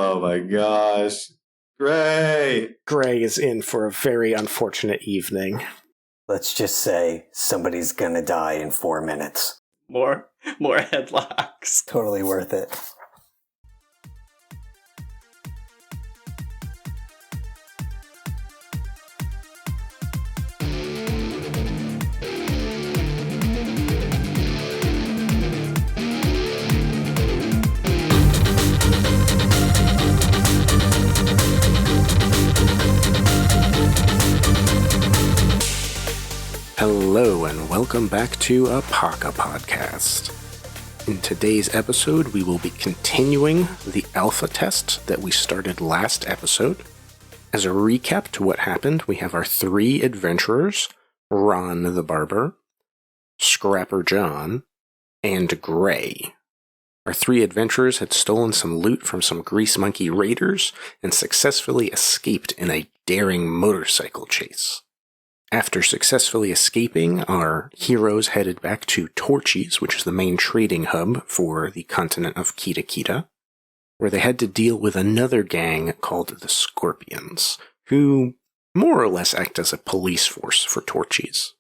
Oh my gosh. Great. Gray is in for a very unfortunate evening. Let's just say somebody's gonna die in 4 minutes. More headlocks. Totally worth it. Hello and welcome back to ApocaPodcast. In today's episode, we will be continuing the alpha test that we started last episode. As a recap to what happened, we have our 3 adventurers, Ron the Barber, Scrapper John, and Gray. Our 3 adventurers had stolen some loot from some Grease Monkey raiders and successfully escaped in a daring motorcycle chase. After successfully escaping, our heroes headed back to Torchy's, which is the main trading hub for the continent of Kita, where they had to deal with another gang called the Scorpions, who more or less act as a police force for Torchy's.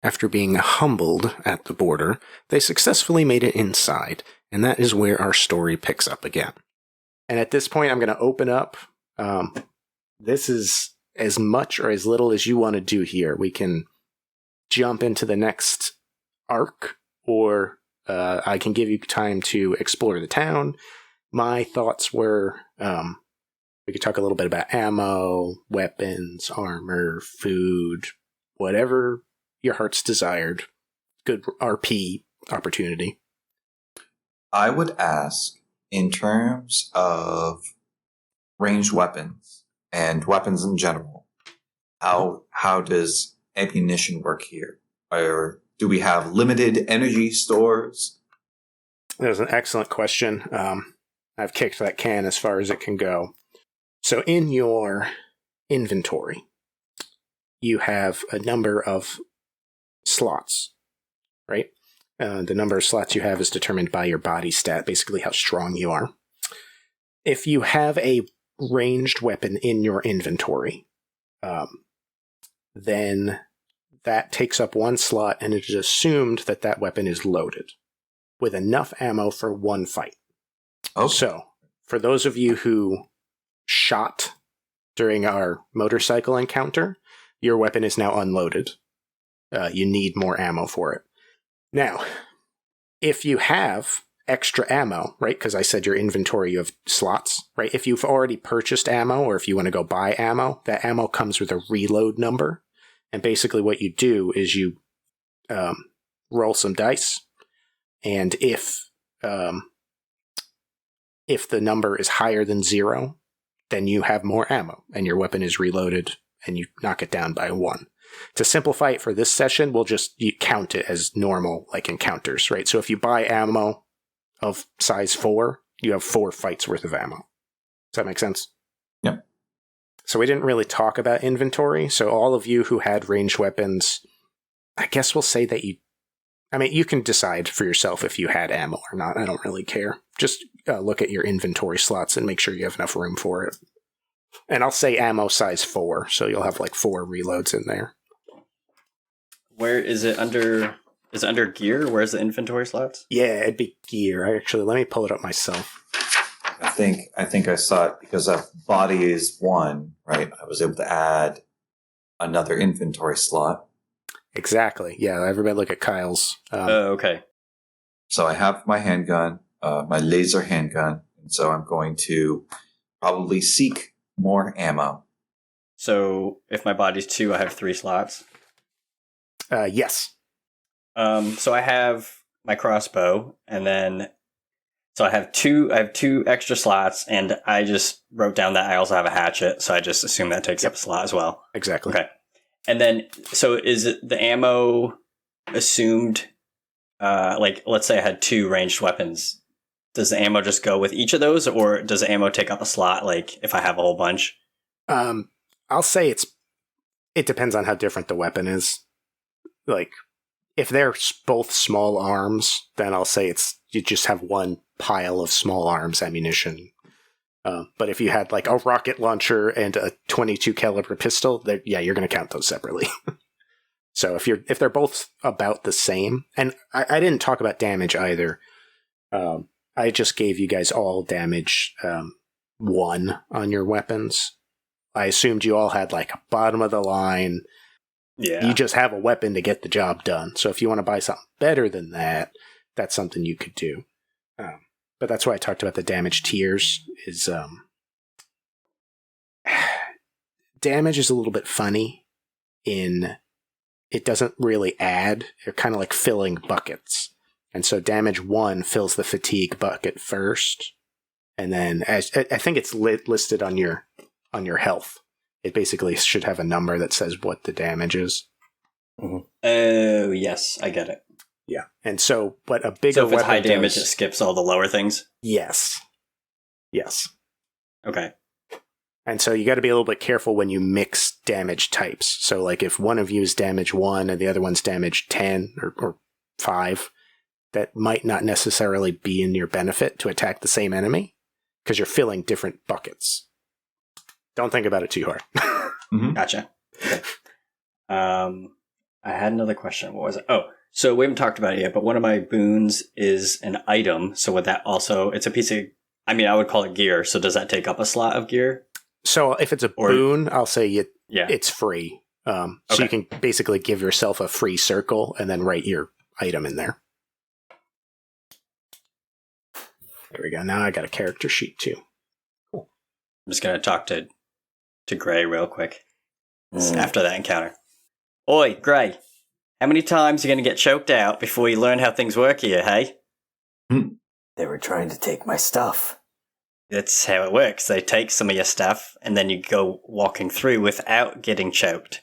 After being humbled at the border, they successfully made it inside, and that is where our story picks up again. And at this point, I'm going to open up. This is as much or as little as you want to do here. We can jump into the next arc, or I can give you time to explore the town. My thoughts were we could talk a little bit about ammo, weapons, armor, food, whatever your heart's desired. Good RP opportunity. I would ask, in terms of ranged weapons and weapons in general, how does ammunition work here? Or do we have limited energy stores? That was an excellent question. I've kicked that can as far as it can go. So in your inventory, you have a number of slots, right? The number of slots you have is determined by your body stat, basically how strong you are. If you have a ranged weapon in your inventory, then that takes up 1 slot, and it is assumed that that weapon is loaded with enough ammo for 1 fight. Okay. So, for those of you who shot during our motorcycle encounter, your weapon is now unloaded. You need more ammo for it. Now, if you have extra ammo, right? Because I said your inventory, you have slots, right? If you've already purchased ammo, or if you want to go buy ammo, that ammo comes with a reload number. And basically what you do is you roll some dice, and if the number is higher than 0, then you have more ammo, and your weapon is reloaded, and you knock it down by 1. To simplify it for this session, we'll just count it as normal, like encounters, right? So if you buy ammo of size 4, you have 4 fights worth of ammo. Does that make sense? Yep. So we didn't really talk about inventory. So all of you who had ranged weapons, I guess we'll say that you can decide for yourself if you had ammo or not. I don't really care. Just look at your inventory slots and make sure you have enough room for it. And I'll say ammo size 4, so you'll have like 4 reloads in there. Where is it under? Is it under gear? Where's the inventory slots? Yeah, it'd be gear. Let me pull it up myself. I think I saw it because that body is 1, right? I was able to add another inventory slot. Exactly. Yeah, everybody look at Kyle's. Okay. So I have my handgun, my laser handgun, and so I'm going to probably seek more ammo. So if my body's 2, I have 3 slots. Yes. So I have my crossbow, and then so I have 2 extra slots, and I just wrote down that I also have a hatchet, so I just assume that takes up a slot as well. Exactly. Okay. And then so is it the ammo assumed like let's say I had 2 ranged weapons. Does the ammo just go with each of those, or does the ammo take up a slot like if I have a whole bunch? I'll say it depends on how different the weapon is. Like, if they're both small arms, then I'll say you just have 1 pile of small arms ammunition. But if you had like a rocket launcher and a 22 caliber pistol, you're going to count those separately. So if they're both about the same, and I didn't talk about damage either. I just gave you guys all damage 1 on your weapons. I assumed you all had like a bottom of the line. Yeah. You just have a weapon to get the job done. So if you want to buy something better than that, that's something you could do. But that's why I talked about the damage tiers. Is damage is a little bit funny in it doesn't really add. They're kind of like filling buckets. And so damage 1 fills the fatigue bucket first. And then I think it's listed on your health. It basically should have a number that says what the damage is. Mm-hmm. Oh, yes, I get it. Yeah. And so what a bigger So if it's weapon high damage, does, it skips all the lower things? Yes. Okay. And so you got to be a little bit careful when you mix damage types. So like if one of you is damage 1 and the other one's damage 10 or 5, that might not necessarily be in your benefit to attack the same enemy because you're filling different buckets. Don't think about it too hard. Mm-hmm. Gotcha. Okay. I had another question. What was it? Oh, so we haven't talked about it yet, but one of my boons is an item. So would that also, it's a piece of, I would call it gear. So does that take up a slot of gear? So if it's a boon, I'll say it's free. So Okay. you can basically give yourself a free circle and then write your item in there. There we go. Now I got a character sheet too. I'm just going to talk to Gray real quick after that encounter. Oi, Gray, how many times are you going to get choked out before you learn how things work here, hey? They were trying to take my stuff. That's how it works. They take some of your stuff, and then you go walking through without getting choked.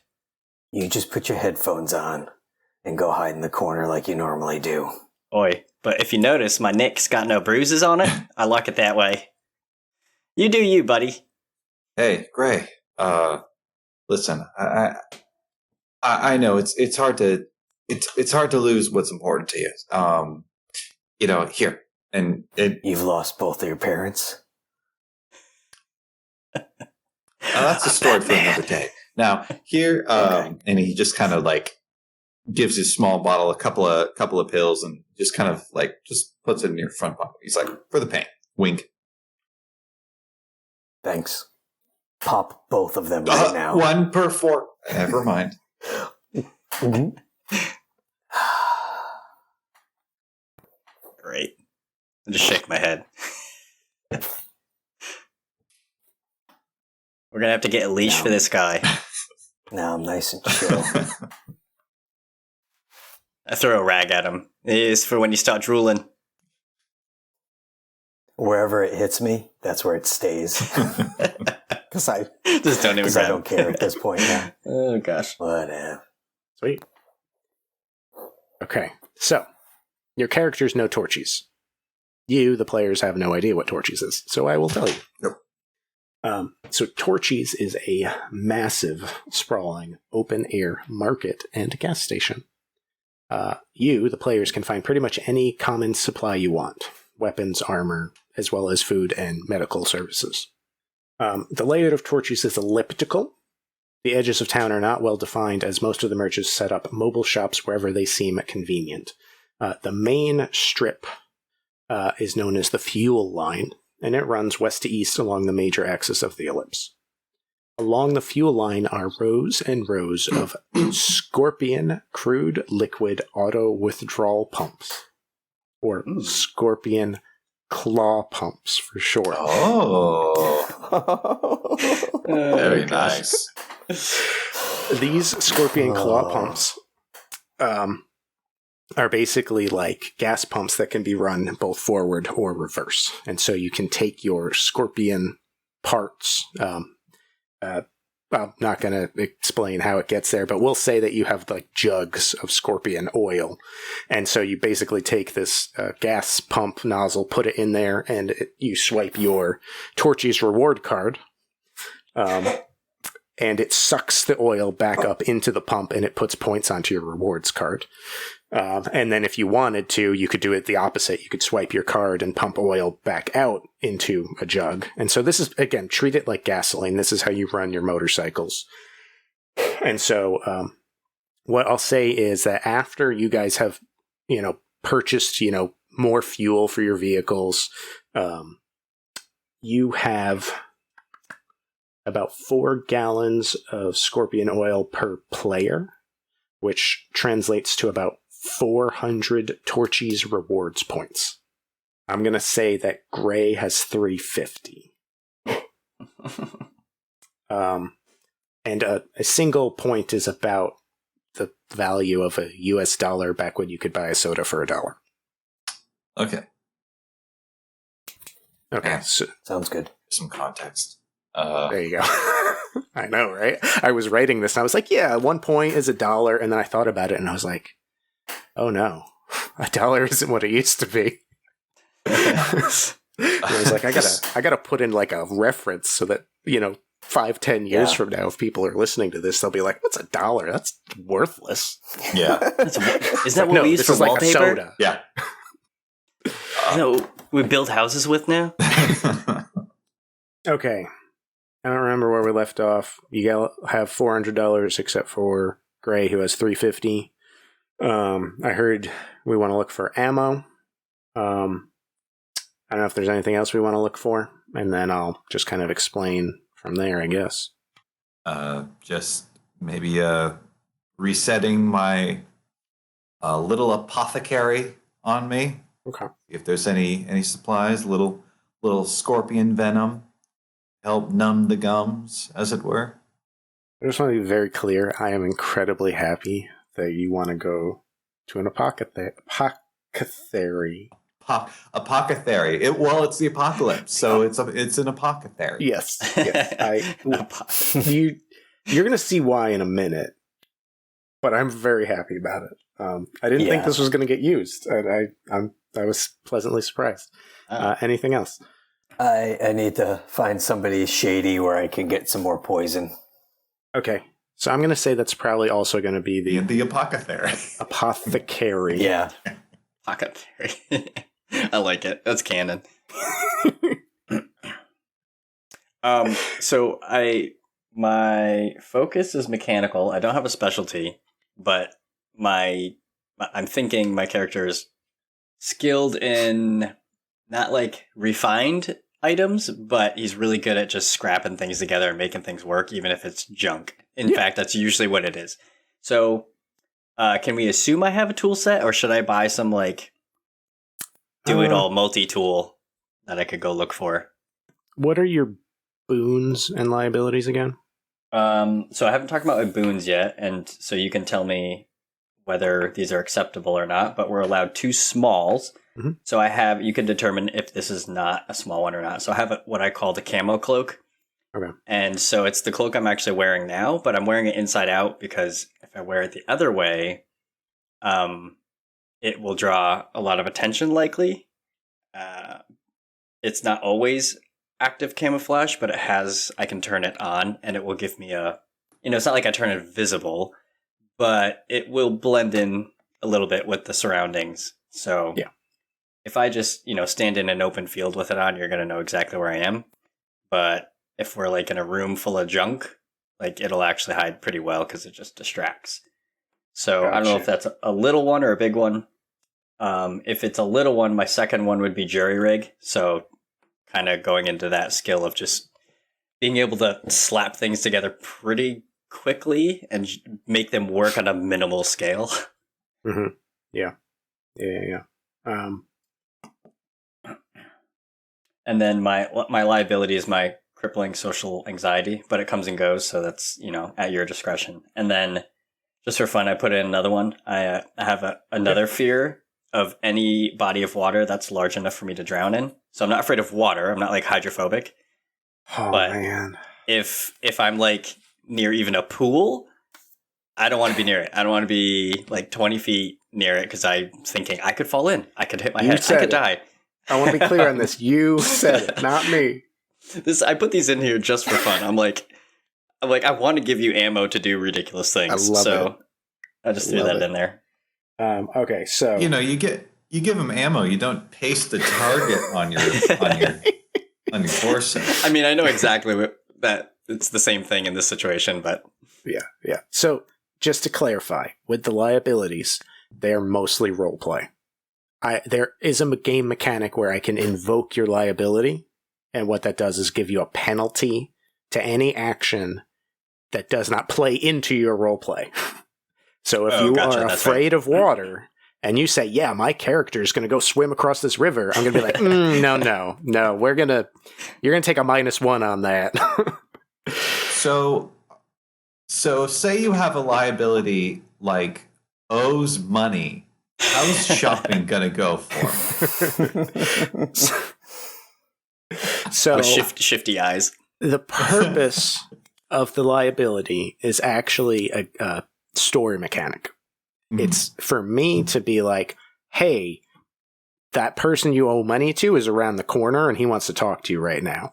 You just put your headphones on and go hide in the corner like you normally do. Oi, but if you notice, my neck's got no bruises on it. I like it that way. You do you, buddy. Hey, Gray. Listen, I know it's hard to lose what's important to you. Here, and You've lost both of your parents. that's a story for another day. Now here, Okay. and he just kind of like gives his small bottle a couple of pills and just kind of like just puts it in your front pocket. He's like, for the pain, wink. Thanks. Pop both of them right now. 1 per 4. Never mind. Great. I just shake my head. We're going to have to get a leash for this guy. Now I'm nice and chill. I throw a rag at him. It is for when you start drooling. Wherever it hits me, that's where it stays. Because I Just don't even grab don't care at this point now. Oh, gosh. Whatever. Sweet. Okay, so your characters know Torchies. You, the players, have no idea what Torchies is, so I will tell you. Nope. So Torchies is a massive, sprawling, open-air market and gas station. You, the players, can find pretty much any common supply you want. Weapons, armor, as well as food and medical services. The layout of Torchies is elliptical. The edges of town are not well defined, as most of the merchants set up mobile shops wherever they seem convenient. The main strip is known as the fuel line, and it runs west to east along the major axis of the ellipse. Along the fuel line are rows and rows of Scorpion crude liquid auto withdrawal pumps, or Scorpion claw pumps for short. Oh, very gosh. nice. These Scorpion claw pumps are basically like gas pumps that can be run both forward or reverse. And so you can take your Scorpion parts. I'm not going to explain how it gets there, but we'll say that you have like jugs of Scorpion oil. And so you basically take this gas pump nozzle, put it in there, and you swipe your Torchy's reward card. And it sucks the oil back up into the pump, and it puts points onto your rewards card. And then if you wanted to, you could do it the opposite. You could swipe your card and pump oil back out into a jug. And so this is, again, treat it like gasoline. This is how you run your motorcycles. And so what I'll say is that after you guys have, purchased, more fuel for your vehicles, you have about 4 gallons of scorpion oil per player, which translates to about 400 Torchy's rewards points. I'm going to say that Gray has 350. And a single point is about the value of a US dollar back when you could buy a soda for $1. Okay. Okay. Yeah. So, Sounds good. Some context. there you go. I know, right? I was writing this and I was like, yeah, 1 point is $1. And then I thought about it and I was like, oh no, $1 isn't what it used to be. I was like, I gotta put in like a reference so that, 5-10 years from now, if people are listening to this, they'll be like, what's $1? That's worthless. Yeah. Isn't that what we use for is like wallpaper? a soda. Yeah. Isn't that what we build houses with now? Okay. I don't remember where we left off. You have $400 except for Gray, who has $350. I heard we want to look for ammo. I don't know if there's anything else we want to look for, and then I'll just kind of explain from there, I guess. Just maybe resetting my little apothecary on me. Okay. If there's any supplies, little scorpion venom, help numb the gums, as it were. I just want to be very clear. I am incredibly happy that you want to go to an apothecary. Apocathary. It's the apocalypse, so it's an apocathary. Yes. You're going to see why in a minute, but I'm very happy about it. I didn't think this was going to get used. I was pleasantly surprised. Anything else? I need to find somebody shady where I can get some more poison. Okay. So I'm going to say that's probably also going to be The apocathary. Apothecary. Yeah. Apocathary. I like it. That's canon. So my focus is mechanical. I don't have a specialty, but I'm thinking my character is skilled in not like refined items, but he's really good at just scrapping things together and making things work, even if it's junk. In fact, that's usually what it is. So, can we assume I have a tool set, or should I buy some like do-it-all multi-tool that I could go look for? What are your boons and liabilities again? So I haven't talked about my boons yet, and so you can tell me whether these are acceptable or not, but we're allowed 2 smalls. Mm-hmm. So you can determine if this is not a small one or not. So I have what I call the camo cloak. Okay. And so it's the cloak I'm actually wearing now, but I'm wearing it inside out because if I wear it the other way, it will draw a lot of attention likely. It's not always active camouflage, but I can turn it on and it will give me it's not like I turn it visible, but it will blend in a little bit with the surroundings. So if I just, stand in an open field with it on, you're going to know exactly where I am. But if we're like in a room full of junk, like it'll actually hide pretty well because it just distracts. So gotcha. I don't know if that's a little one or a big one. If it's a little one, my second one would be jury rig. So kind of going into that skill of just being able to slap things together pretty quickly and make them work on a minimal scale. Mm-hmm. Yeah. And then my liability is my crippling social anxiety, but it comes and goes, so that's at your discretion. And then just for fun, I put in another one. I have another fear of any body of water that's large enough for me to drown in. So I'm not afraid of water. I'm not like hydrophobic. Oh but man! If I'm like near even a pool, I don't want to be near it. I don't want to be like 20 feet near it because I'm thinking I could fall in. I could hit my head. I could die. I want to be clear on this. You said it, not me. I put these in here just for fun. I'm like, I want to give you ammo to do ridiculous things. I love it. I just threw that in there. Okay, so you give them ammo. You don't paste the target on your torso. I mean, I know exactly that it's the same thing in this situation, but yeah. So just to clarify, with the liabilities, they're mostly roleplay. There is a game mechanic where I can invoke your liability, and what that does is give you a penalty to any action that does not play into your roleplay. So if you are afraid of water and you say, yeah, my character is going to go swim across this river, I'm going to be like, no, you're going to take a -1 on that. So say you have a liability like owes money. How's shopping gonna go for? So with shifty eyes. The purpose of the liability is actually a story mechanic. Mm-hmm. It's for me to be like, hey, that person you owe money to is around the corner and he wants to talk to you right now.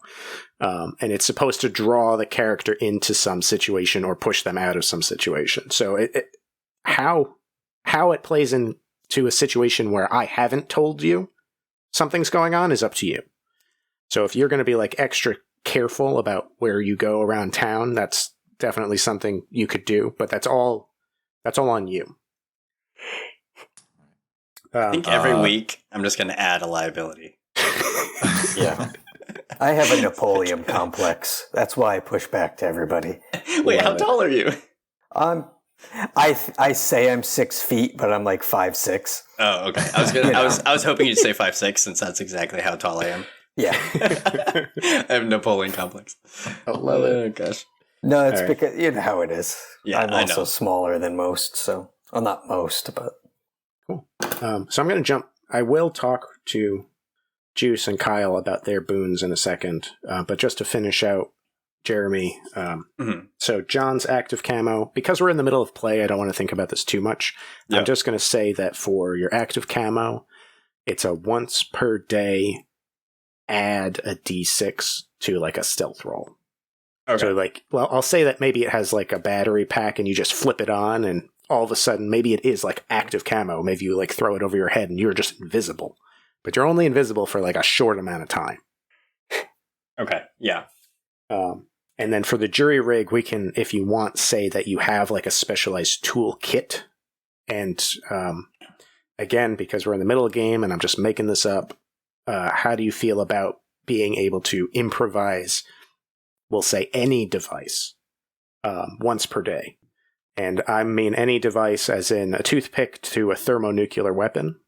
And it's supposed to draw the character into some situation or push them out of some situation. So how it plays into a situation where I haven't told you something's going on is up to you. So if you're going to be like extra careful about where you go around town, that's definitely something you could do, but that's all on you. I think every week I'm just going to add a liability. Yeah. I have a Napoleon complex. That's why I push back to everybody. Wait, how tall are you? I say I'm 6 feet, but I'm like 5'6". Oh, okay. I was hoping you'd say 5'6", since that's exactly how tall I am. Yeah. I have Napoleon complex. I love it. Oh gosh. No, it's because you know how it is. Yeah, I'm also smaller than most, so well, not most, but cool. So I'm going to jump. I will talk to Juice and Kyle about their boons in a second, but just to finish out Jeremy. So John's active camo, because we're in the middle of play, I don't want to think about this too much. Yep. I'm just going to say that for your active camo, it's a once per day add a d6 to like a stealth roll. Okay. So like, well, I'll say that maybe it has like a battery pack and you just flip it on and all of a sudden maybe it is like active camo. Maybe you like throw it over your head and you're just invisible. But you're only invisible for like a short amount of time. Okay, yeah. And then for the jury rig, we can, if you want, say that you have like a specialized tool kit. And again, because we're in the middle of the game and I'm just making this up, how do you feel about being able to improvise, we'll say any device, once per day? And I mean any device as in a toothpick to a thermonuclear weapon.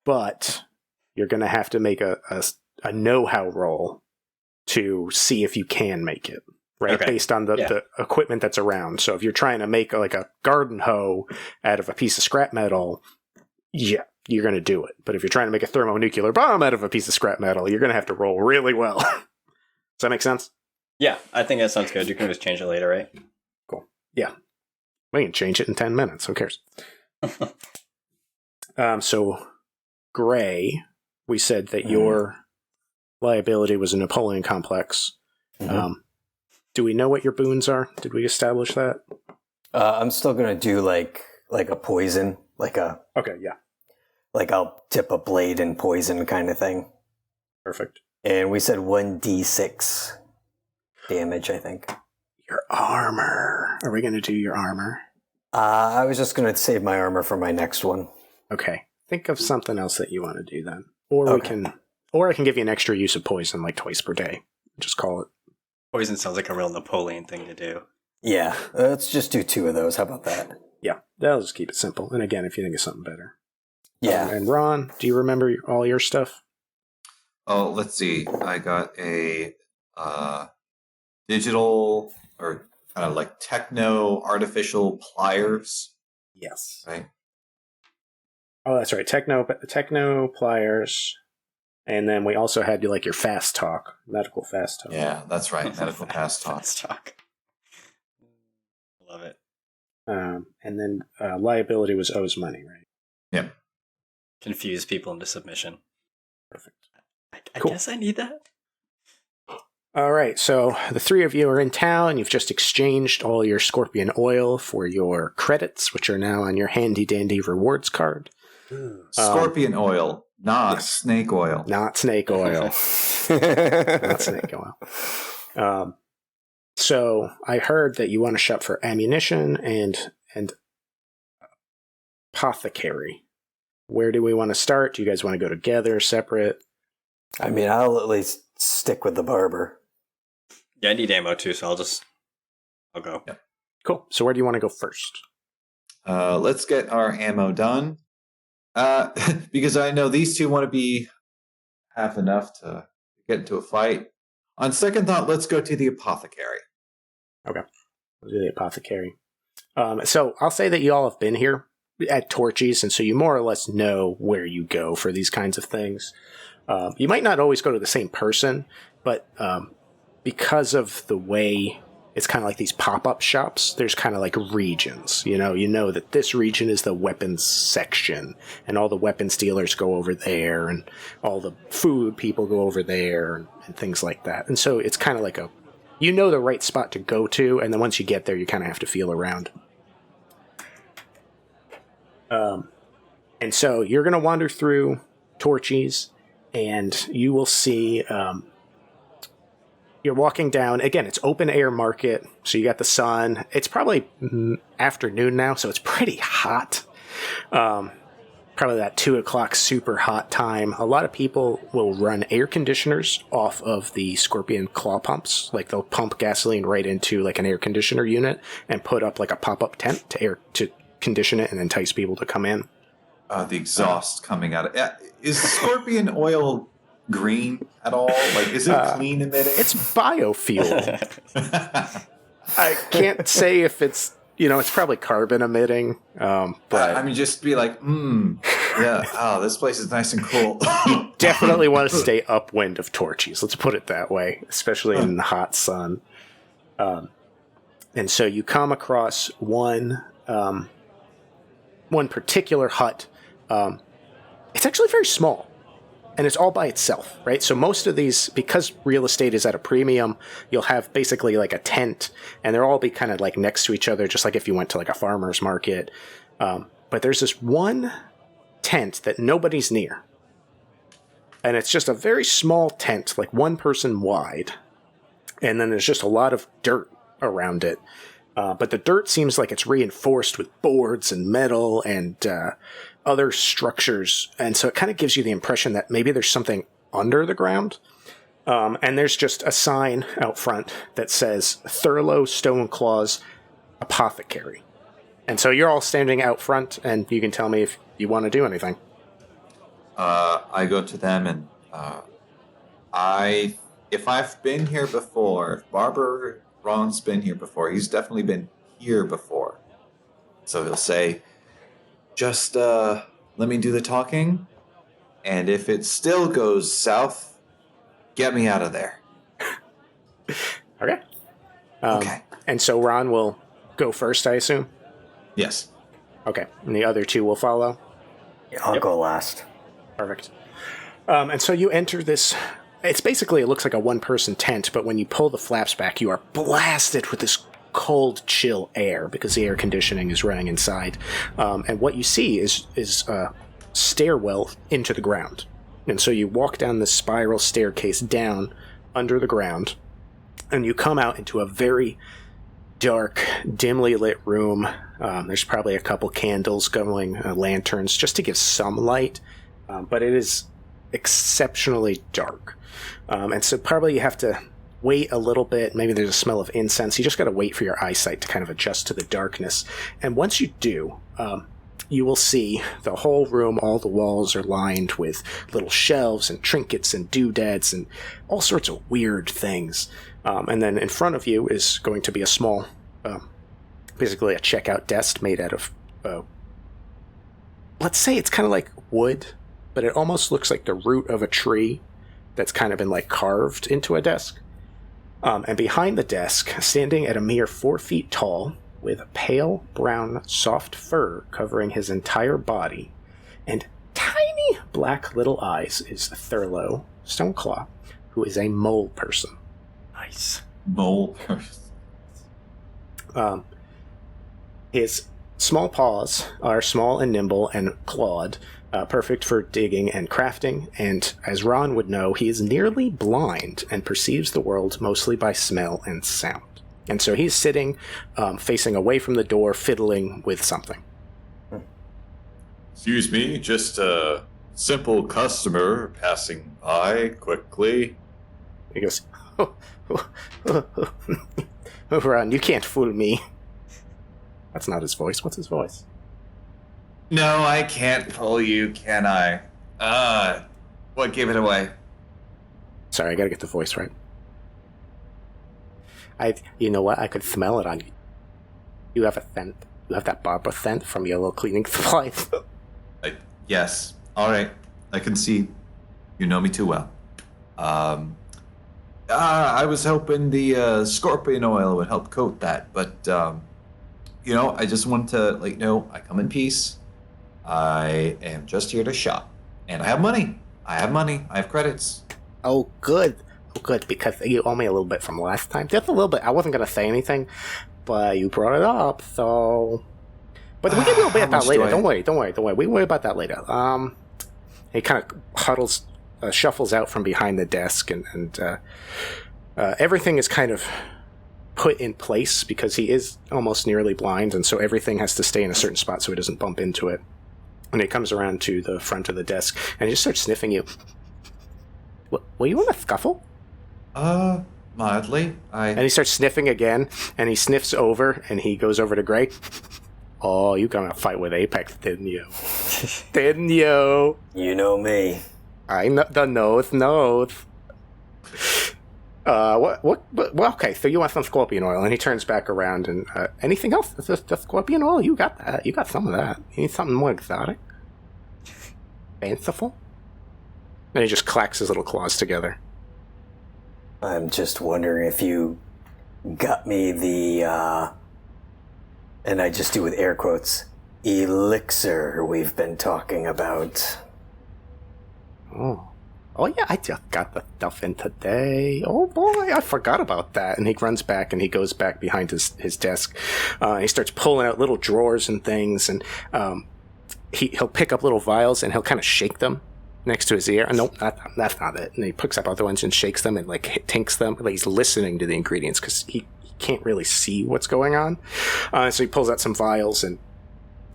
But you're going to have to make a know-how roll to see if you can make it, right? Okay. Based on the equipment that's around. So if you're trying to make like a garden hoe out of a piece of scrap metal, yeah, you're going to do it. But if you're trying to make a thermonuclear bomb out of a piece of scrap metal, you're going to have to roll really well. Does that make sense? Yeah, I think that sounds good. You can just change it later, right? Cool. Yeah. We can change it in 10 minutes. Who cares? So Gray, we said that your liability was a Napoleon complex. Mm-hmm. Do we know what your boons are? Did we establish that? I'm still going to do like a poison, okay, yeah. Like I'll dip a blade in poison kind of thing. Perfect. And we said 1d6 damage, I think. Your armor. Are we going to do your armor? I was just going to save my armor for my next one. Okay. Think of something else that you want to do then. Or I can give you an extra use of poison like twice per day. Just call it. Poison sounds like a real Napoleon thing to do. Yeah. Let's just do 2 of those. How about that? Yeah. That'll just keep it simple. And again, if you think of something better. Yeah. And Ron, do you remember all your stuff? Oh, let's see. I got a digital or kind of like techno artificial pliers. Yes. Right. Oh, that's right. Techno pliers. And then we also had like your fast talk, medical fast talk. Yeah, that's right. Medical fast talk. Fast talk. Love it. And then liability was owes money, right? Yep. Confuse people into submission. Perfect. I guess I need that. All right, so the three of you are in town. You've just exchanged all your scorpion oil for your credits, which are now on your handy-dandy rewards card. Scorpion oil, not yes. snake oil. Not snake oil. Not snake oil. So I heard that you want to shop for ammunition and apothecary. Where do we want to start? Do you guys want to go together, separate? I mean, I'll at least stick with the barber. Yeah, I need ammo too, so I'll go. Yep. Cool. So where do you want to go first? Let's get our ammo done. Because I know these two want to have enough to get into a fight. On second thought, let's go to the apothecary. Okay. We'll do the apothecary. So I'll say that you all have been here at Torchy's, and so you more or less know where you go for these kinds of things. You might not always go to the same person, but because of the way it's kind of like these pop-up shops, there's kind of like regions. You know that this region is the weapons section, and all the weapons dealers go over there, and all the food people go over there, and things like that. And so it's kind of like the right spot to go to, and then once you get there, you kind of have to feel around. And so you're going to wander through Torchy's, and you will see, you're walking down, again, it's open air market, so you got the sun. It's probably afternoon now, so it's pretty hot. Probably that 2 o'clock super hot time. A lot of people will run air conditioners off of the Scorpion claw pumps. Like they'll pump gasoline right into like an air conditioner unit and put up like a pop-up tent to condition it and entice people to come in. The exhaust coming out of is Scorpion oil green at all? Like, is it clean emitting? It's biofuel. I can't say if it's, it's probably carbon emitting. But I mean, just be like, yeah, oh, this place is nice and cool. You definitely want to stay upwind of Torchy's. Let's put it that way, especially in the hot sun. And so you come across one particular hut. It's actually very small, and it's all by itself, right? So most of these, because real estate is at a premium, you'll have basically like a tent, and they'll all be kind of like next to each other, just like if you went to like a farmer's market. But there's this one tent that nobody's near, and it's just a very small tent, like one person wide, and then there's just a lot of dirt around it. But the dirt seems like it's reinforced with boards and metal and other structures. And so it kind of gives you the impression that maybe there's something under the ground. And there's just a sign out front that says Thurlow Stoneclaw's Apothecary. And so you're all standing out front, and you can tell me if you want to do anything. I go to them, and if I've been here before, if Barber Ron's been here before, he's definitely been here before. So he'll say, just let me do the talking, and if it still goes south, get me out of there. Okay. Okay. And so Ron will go first, I assume? Yes. Okay. And the other two will follow? Yeah, I'll go last. Perfect. And so you enter this. It looks like a one-person tent, but when you pull the flaps back, you are blasted with this cold, chill air because the air conditioning is running inside. And what you see is a stairwell into the ground. And so you walk down this spiral staircase down under the ground, and you come out into a very dark, dimly lit room. There's probably a couple candles going, lanterns, just to give some light, but it is exceptionally dark. And so probably you have to wait a little bit. Maybe there's a smell of incense. You just got to wait for your eyesight to kind of adjust to the darkness. And once you do, you will see the whole room, all the walls are lined with little shelves and trinkets and doodads and all sorts of weird things. And then in front of you is going to be a small, basically a checkout desk made out of, let's say it's kind of like wood, but it almost looks like the root of a tree that's kind of been like carved into a desk. And behind the desk, standing at a mere 4 feet tall, with pale brown soft fur covering his entire body, and tiny black little eyes, is Thurlow Stoneclaw, who is a mole person. Nice. Mole. His small paws are small and nimble and clawed, perfect for digging and crafting, and as Ron would know, he is nearly blind and perceives the world mostly by smell and sound. And so he's sitting, facing away from the door, fiddling with something. Excuse me, just a simple customer passing by quickly. He goes, Ron, you can't fool me. That's not his voice. What's his voice? No, I can't pull you, can I? What gave it away? Sorry, I gotta get the voice right. You know what? I could smell it on you. You have a scent. You have that Barbara scent from your little cleaning supplies. Yes. All right. I can see you know me too well. I was hoping the scorpion oil would help coat that, but I just wanted to let you know I come in peace. I am just here to shop, and I have money. I have credits. Oh, good. Oh, good, because you owe me a little bit from last time. Just a little bit. I wasn't going to say anything, but you brought it up, so... But we can deal about that later. Don't worry. We worry about that later. He kind of shuffles out from behind the desk, and everything is kind of put in place because he is almost nearly blind, and so everything has to stay in a certain spot so he doesn't bump into it. And he comes around to the front of the desk, and he just starts sniffing you. Were you in a scuffle? Mildly. And he starts sniffing again, and he sniffs over, and he goes over to Gray. Oh, you got in a fight with Apex, didn't you? Didn't you? You know me. I know the nose. Okay, so you want some scorpion oil, and he turns back around, and anything else? Just scorpion oil? You got that. You got some of that. You need something more exotic? Fanciful? And he just clacks his little claws together. I'm just wondering if you got me the, and I just do with air quotes, elixir we've been talking about. Oh yeah, I just got the stuff in today. Oh boy, I forgot about that. And he runs back and he goes back behind his desk. He starts pulling out little drawers and things, and he'll pick up little vials and he'll kind of shake them next to his ear. Nope, that's not it. And he picks up other ones and shakes them and like tinks them. Like he's listening to the ingredients because he can't really see what's going on. So he pulls out some vials and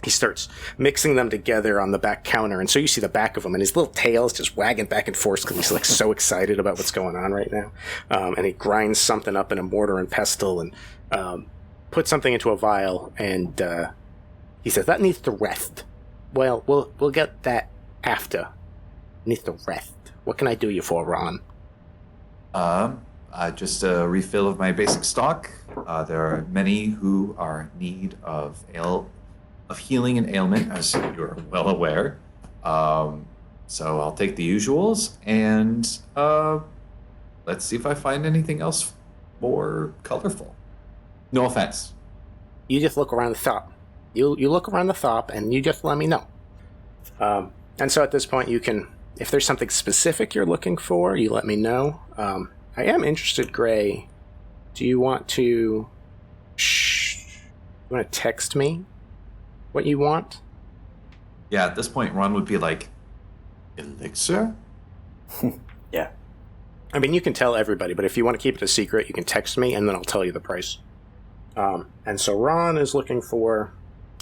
he starts mixing them together on the back counter. And so you see the back of him, and his little tail is just wagging back and forth because he's like so excited about what's going on right now. And he grinds something up in a mortar and pestle and puts something into a vial. And he says, that needs to rest. Well, we'll get that after. It needs to rest. What can I do you for, Ron? Just a refill of my basic stock. There are many who are in need of healing and ailment, as you're well aware. So I'll take the usuals, and let's see if I find anything else more colorful. No offense. You just look around the shop. You look around the shop, and you just let me know. And so at this point, you can, if there's something specific you're looking for, you let me know. I am interested, Gray. Do you want to text me what you want? Yeah, at this point, Ron would be like, elixir? Yeah. I mean, you can tell everybody, but if you want to keep it a secret, you can text me, and then I'll tell you the price. And so Ron is looking for...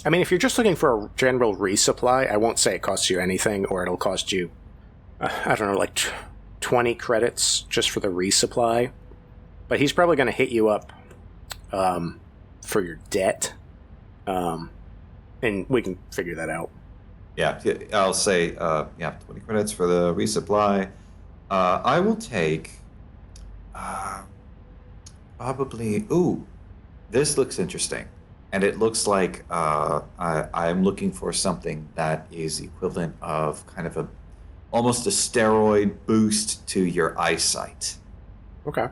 I mean, if you're just looking for a general resupply, I won't say it costs you anything, or it'll cost you, I don't know, like 20 credits just for the resupply. But he's probably going to hit you up for your debt. And we can figure that out. Yeah, I'll say, 20 credits for the resupply. I will take, probably, this looks interesting. And it looks like I'm looking for something that is equivalent of kind of almost a steroid boost to your eyesight. Okay.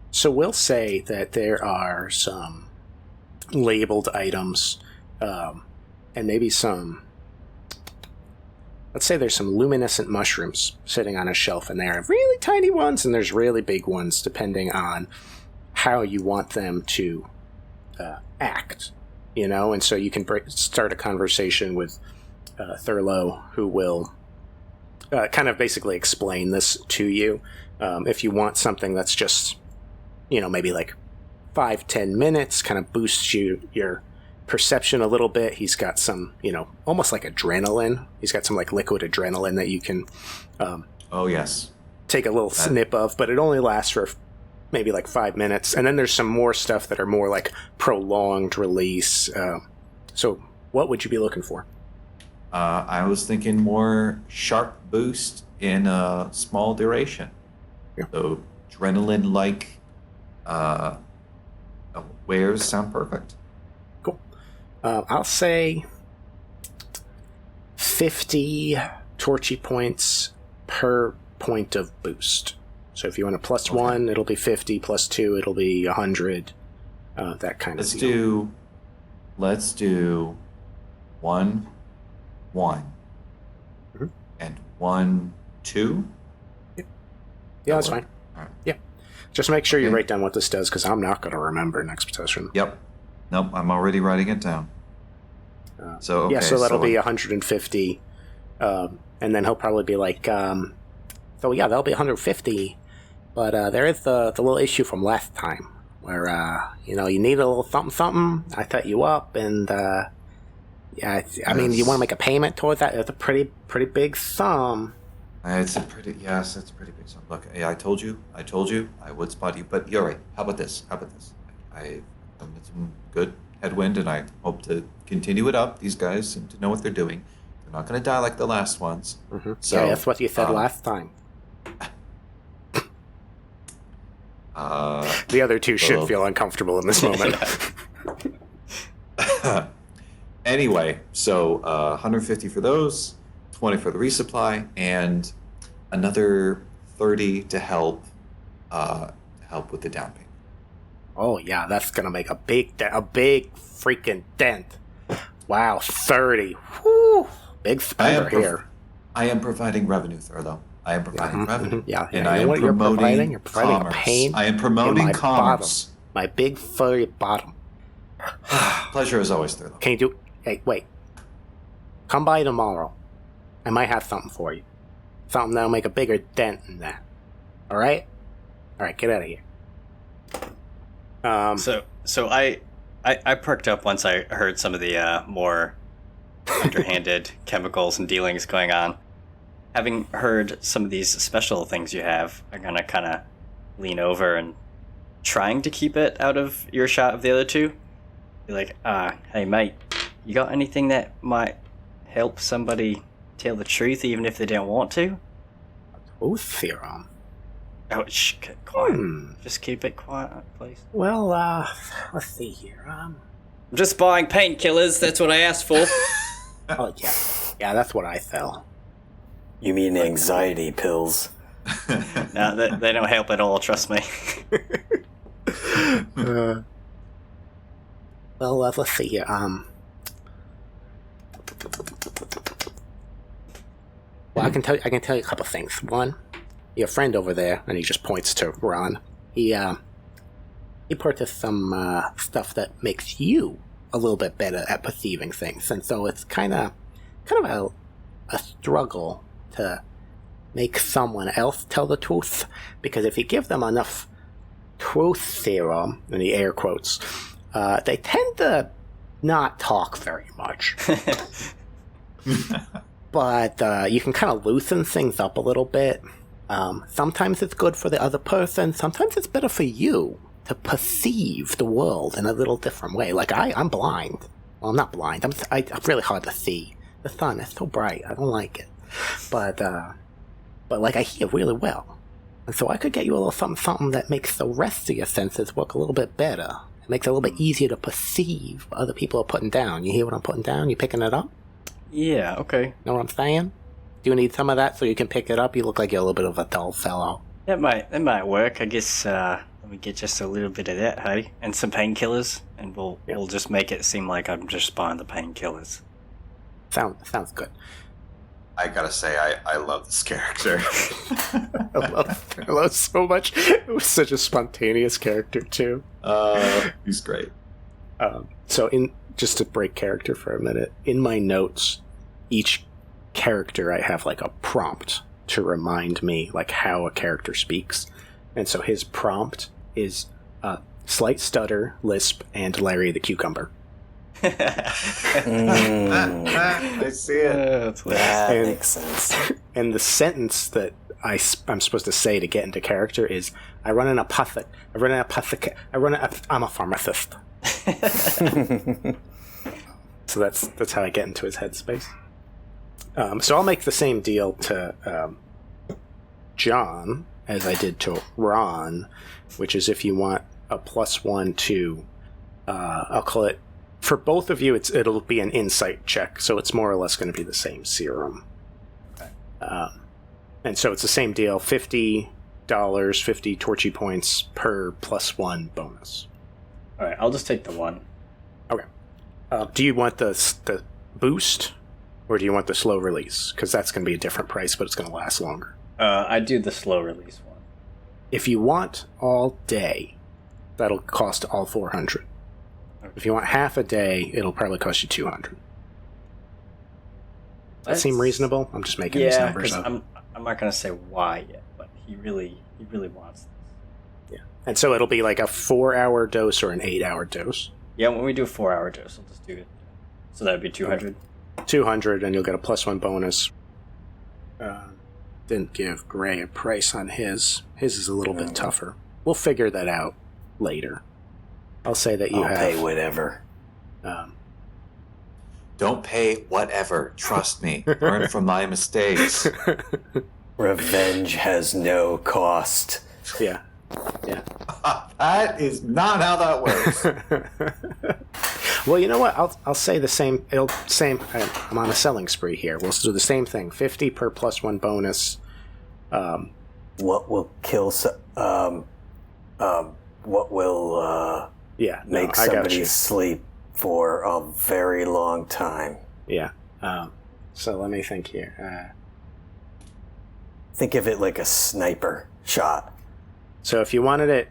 So we'll say that there are some labeled items, and maybe some, let's say there's some luminescent mushrooms sitting on a shelf, and there are really tiny ones, and there's really big ones, depending on how you want them to act, and so you can start a conversation with Thurlow, who will kind of basically explain this to you. If you want something that's just, maybe like 5-10 minutes, kind of boosts your perception a little bit. He's got some, almost like adrenaline. He's got some like liquid adrenaline that you can yes, take a little snip of, but it only lasts for maybe like 5 minutes. And then there's some more stuff that are more like prolonged release. So what would you be looking for? I was thinking more sharp boost in a small duration. Yeah. So adrenaline-like wares sound perfect. Cool. I'll say 50 Torchy points per point of boost. So if you want a plus 1, it'll be 50. Plus 2, it'll be 100. That kind of deal. Let's do 1, 1, and 1, 2. Yeah, that's fine. All right. Yeah, just make sure you write down what this does, because I'm not going to remember next session. Yep. Nope, I'm already writing it down. So that'll be 150, and then he'll probably be like, that'll be 150. But there is the little issue from last time where you need a little something. I set you up, and I mean, you want to make a payment towards that? It's a pretty big sum. It's a pretty big sum. Look, I told you, I would spot you, but you're right. How about this? I've done some good headwind, and I hope to continue it up. These guys seem to know what they're doing. They're not going to die like the last ones. Mm-hmm. So that's what you said last time. The other two should feel uncomfortable in this moment. Anyway, so 150 for those, 20 for the resupply, and another 30 to help with the down payment. Oh yeah, that's gonna make a big freaking dent. Wow, 30. Whew, big spender here. I am providing revenue, Thurlow. I am providing revenue. Yeah, and I am promoting You're providing commerce. a pain. I am promoting commerce. Bottom, my big furry bottom. Pleasure as always, Thurlow. Can you do? Hey, wait. Come by tomorrow. I might have something for you. Something that'll make a bigger dent than that. All right? All right, get out of here. So I perked up once I heard some of the more underhanded chemicals and dealings going on. Having heard some of these special things you have, I'm gonna kind of lean over and trying to keep it out of earshot of the other two. Be like, hey mate, you got anything that might help somebody tell the truth even if they don't want to? Truth theorem. Oh, quiet. Just keep it quiet, please. Well, let's see here. I'm just buying painkillers. That's what I asked for. Oh yeah, that's what I fell. You mean anxiety pills? No, they don't help at all. Trust me. Well, let's see here. Well, I can tell you a couple of things. One, your friend over there, and he just points to Ron. He purchased some stuff that makes you a little bit better at perceiving things, and so it's kind of a struggle to make someone else tell the truth, because if you give them enough truth serum, in the air quotes, they tend to not talk very much. But you can kind of loosen things up a little bit. Sometimes it's good for the other person. Sometimes it's better for you to perceive the world in a little different way. Like I'm blind. Well, I'm not blind. I'm really hard to see. The sun is so bright. I don't like it. But like I hear really well. And so I could get you a little something that makes the rest of your senses work a little bit better. It makes it a little bit easier to perceive what other people are putting down. You hear what I'm putting down? You picking it up? Yeah, okay. Know what I'm saying? Do you need some of that so you can pick it up? You look like you're a little bit of a dull fellow. That might work. I guess let me get just a little bit of that, hey? And some painkillers, and we'll just make it seem like I'm just buying the painkillers. Sounds good. I gotta say, I love this character. I love so much. It was such a spontaneous character too. He's great. So just to break character for a minute, in my notes, each character I have like a prompt to remind me like how a character speaks. And so his prompt is slight stutter, lisp, and Larry the Cucumber. I see it. That makes sense. And the sentence that I'm supposed to say to get into character is, I'm a pharmacist. So that's how I get into his headspace. So I'll make the same deal to John as I did to Ron, which is if you want a +1 to, I'll call it, for both of you, it'll be an insight check, so it's more or less going to be the same serum. Okay. And so it's the same deal, $50, 50 Torchy points per +1 bonus. All right, I'll just take the 1. Okay. Do you want the boost, or do you want the slow release? Because that's going to be a different price, but it's going to last longer. I do the slow release one. If you want all day, that'll cost all 400. Okay. If you want half a day, it'll probably cost you 200. Does that seem reasonable? I'm just making these numbers up. I'm not going to say why yet, but he really wants this. Yeah. And so it'll be like a 4-hour dose or an 8-hour dose. Yeah, when we do a 4-hour dose, I'll just do it. So that'd be 200. 200, and you'll get a +1 bonus. Didn't give Gray a price on his. His is a little bit tougher. We'll figure that out later. I'll say that I'll pay whatever. Don't pay whatever. Trust me. Learn from my mistakes. Revenge has no cost. Yeah. Yeah. That is not how that works. Well, you know what? I'll say the same. I'm on a selling spree here. We'll do the same thing. 50 per +1 bonus. What will kill? What will make somebody sleep for a very long time? Yeah. So let me think here. Think of it like a sniper shot. So if you wanted it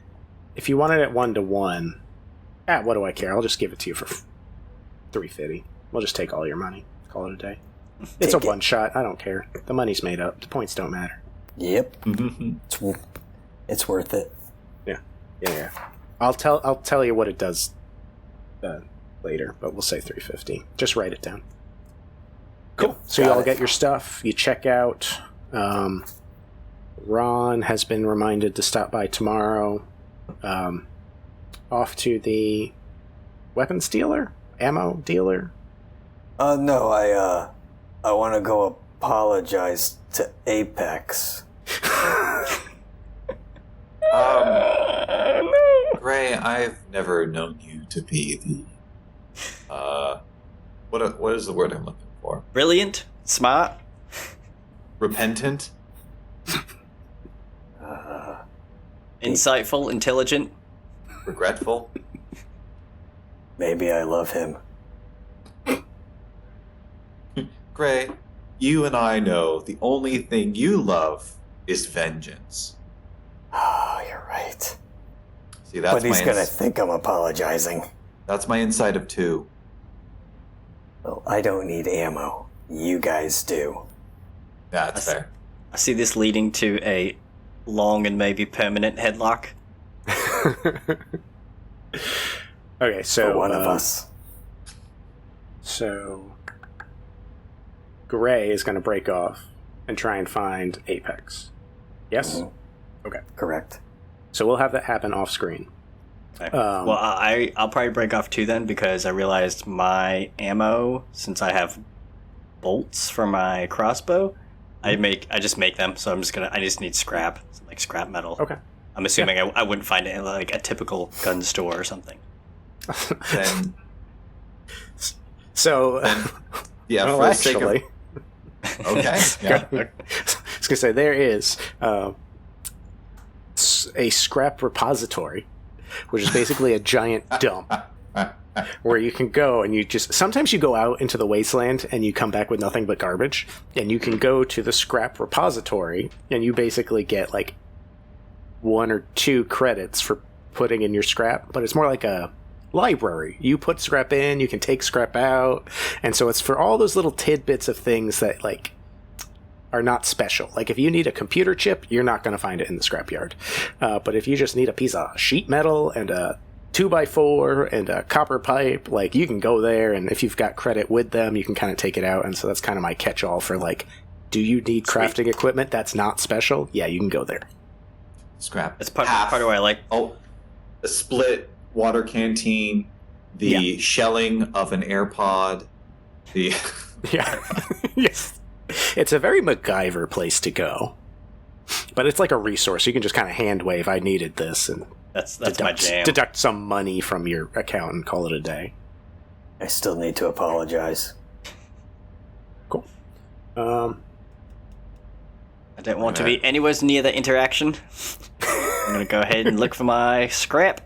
1-to-1, what do I care? I'll just give it to you for $350. We'll just take all your money. Call it a day. It's a one shot. I don't care. The money's made up. The points don't matter. Yep. It's worth it. Yeah. I'll tell you what it does later, but we'll say $350. Just write it down. Cool. Yep, so you all get your stuff. You check out. Ron has been reminded to stop by tomorrow. Off to the weapons dealer? Ammo dealer? No, I want to go apologize to Apex. Gray, I've never known you to be the what is the word I'm looking for? Brilliant? Smart? Repentant? Insightful? Intelligent? Regretful? Maybe I love him. Gray, you and I know the only thing you love is vengeance. Oh, you're right. See, that's but he's going to think I'm apologizing. That's my insight of 2. Well, I don't need ammo. You guys do. That's fair. I see this leading to a long and maybe permanent headlock. Okay, so for one of us. So Gray is going to break off and try and find Apex. Yes? Mm-hmm. Okay. Correct. So we'll have that happen off screen. Okay. Well, I'll probably break off too then, because I realized my ammo, since I have bolts for my crossbow, I just make them. So I just need scrap, like scrap metal. Okay. I'm assuming I wouldn't find it at like a typical gun store or something. Then, so, yeah, well, for the sake actually, of... Okay. Yeah. I was going to say, there is a scrap repository, which is basically a giant dump where you can go and sometimes you go out into the wasteland and you come back with nothing but garbage, and you can go to the scrap repository and you basically get like 1 or 2 credits for putting in your scrap, but it's more like a library. You put scrap in, you can take scrap out, and so it's for all those little tidbits of things that like are not special. Like if you need a computer chip, you're not going to find it in the scrapyard. But if you just need a piece of sheet metal and a 2x4 and a copper pipe, like you can go there, and if you've got credit with them, you can kind of take it out. And so that's kind of my catch-all for like, do you need crafting equipment that's not special? Yeah, you can go there. Scrap. It's part of what I like. Oh, the split water canteen, the shelling of an AirPod, the yeah, yes, it's a very MacGyver place to go, but it's like a resource. You can just kind of hand wave, "I needed this," and that's my jam. Deduct some money from your account and call it a day. I still need to apologize. Cool. I don't want to be anywhere near the interaction. I'm going to go ahead and look for my scrap.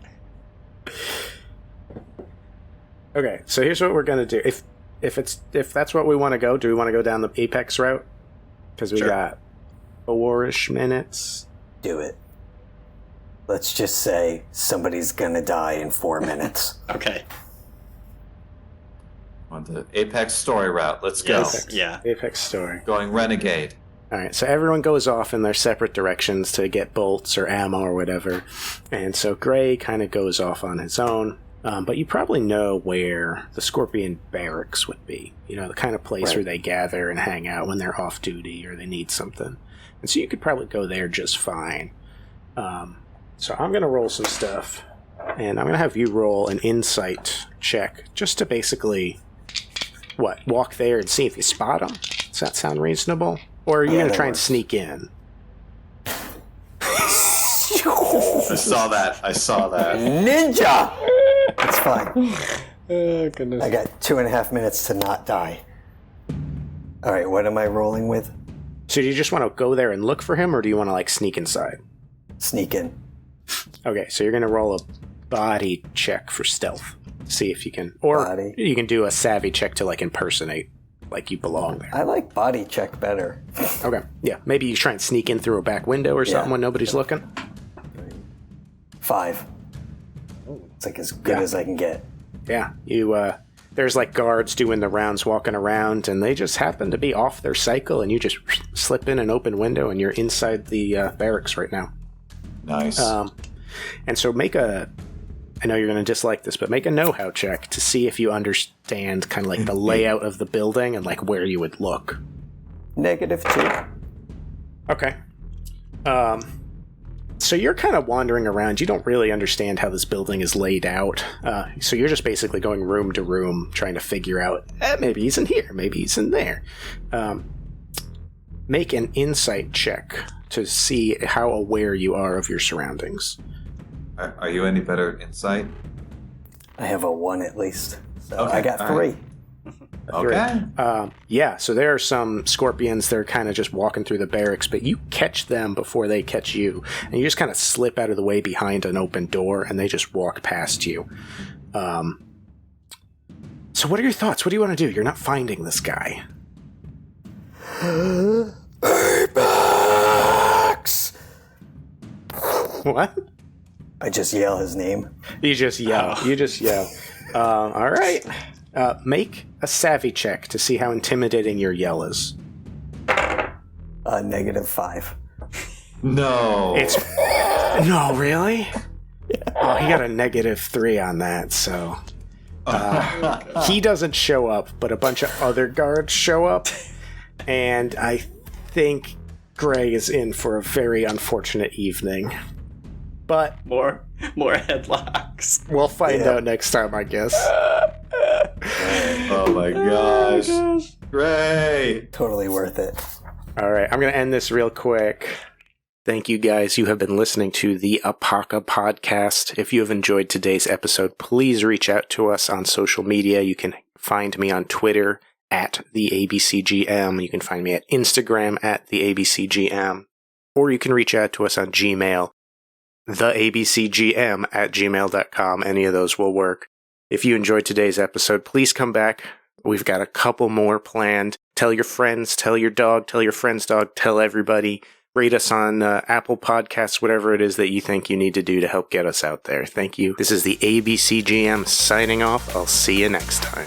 Okay, so here's what we're going to do. If that's what we want to go, do we want to go down the Apex route? Because we got 4-ish minutes. Do it. Let's just say somebody's going to die in 4 minutes. Okay. On the Apex story route. Let's go. Apex story. Going renegade. All right, so everyone goes off in their separate directions to get bolts or ammo or whatever. And so Gray kind of goes off on his own. But you probably know where the Scorpion barracks would be. You know, the kind of place where they gather and hang out when they're off duty or they need something. And so you could probably go there just fine. So I'm going to roll some stuff. And I'm going to have you roll an insight check just to basically, walk there and see if you spot them? Does that sound reasonable? Or are you going to try and sneak in? I saw that. Ninja! It's fine. Oh, goodness. I got 2.5 minutes to not die. All right, what am I rolling with? So do you just want to go there and look for him, or do you want to, like, sneak inside? Sneak in. Okay, so you're going to roll a body check for stealth. See if you can... Or you can do a savvy check to, like, impersonate, like you belong there. I like body check better. Okay, yeah. Maybe you try and sneak in through a back window or something when nobody's looking. 5. It's like as good as I can get. Yeah, there's like guards doing the rounds walking around, and they just happen to be off their cycle, and you just slip in an open window, and you're inside the barracks right now. Nice. And so I know you're going to dislike this, but make a know-how check to see if you understand kind of like the layout of the building and like where you would look. -2. Okay. So you're kind of wandering around. You don't really understand how this building is laid out. So you're just basically going room to room, trying to figure out, maybe he's in here, maybe he's in there. Make an insight check to see how aware you are of your surroundings. Are you any better at insight? I have a 1 at least. So Okay, I got 3. right. Okay. Yeah, so there are some scorpions that are kind of just walking through the barracks, but you catch them before they catch you, and you just kind of slip out of the way behind an open door, and they just walk past you. So what are your thoughts? What do you want to do? You're not finding this guy. Apex! What? I just yell his name. You just yell. You just yell. All right. Make a savvy check to see how intimidating your yell is. -5. No. No, really? Yeah. Oh, he got a -3 on that, so... he doesn't show up, but a bunch of other guards show up, and I think Gray is in for a very unfortunate evening. But... More headlocks. We'll find out next time, I guess. Oh my gosh. Great. Totally worth it. All right, I'm going to end this real quick. Thank you guys. You have been listening to the ApocaPodcast. If you have enjoyed today's episode, please reach out to us on social media. You can find me on Twitter at the ABCGM. You can find me at Instagram at the ABCGM. Or you can reach out to us on Gmail, theabcgm@gmail.com. Any of those will work. If you enjoyed today's episode, please come back. We've got a couple more planned. Tell your friends, tell your dog, tell your friend's dog, tell everybody. Rate us on Apple Podcasts, whatever it is that you think you need to do to help get us out there. Thank you. This is the ABCGM signing off. I'll see you next time.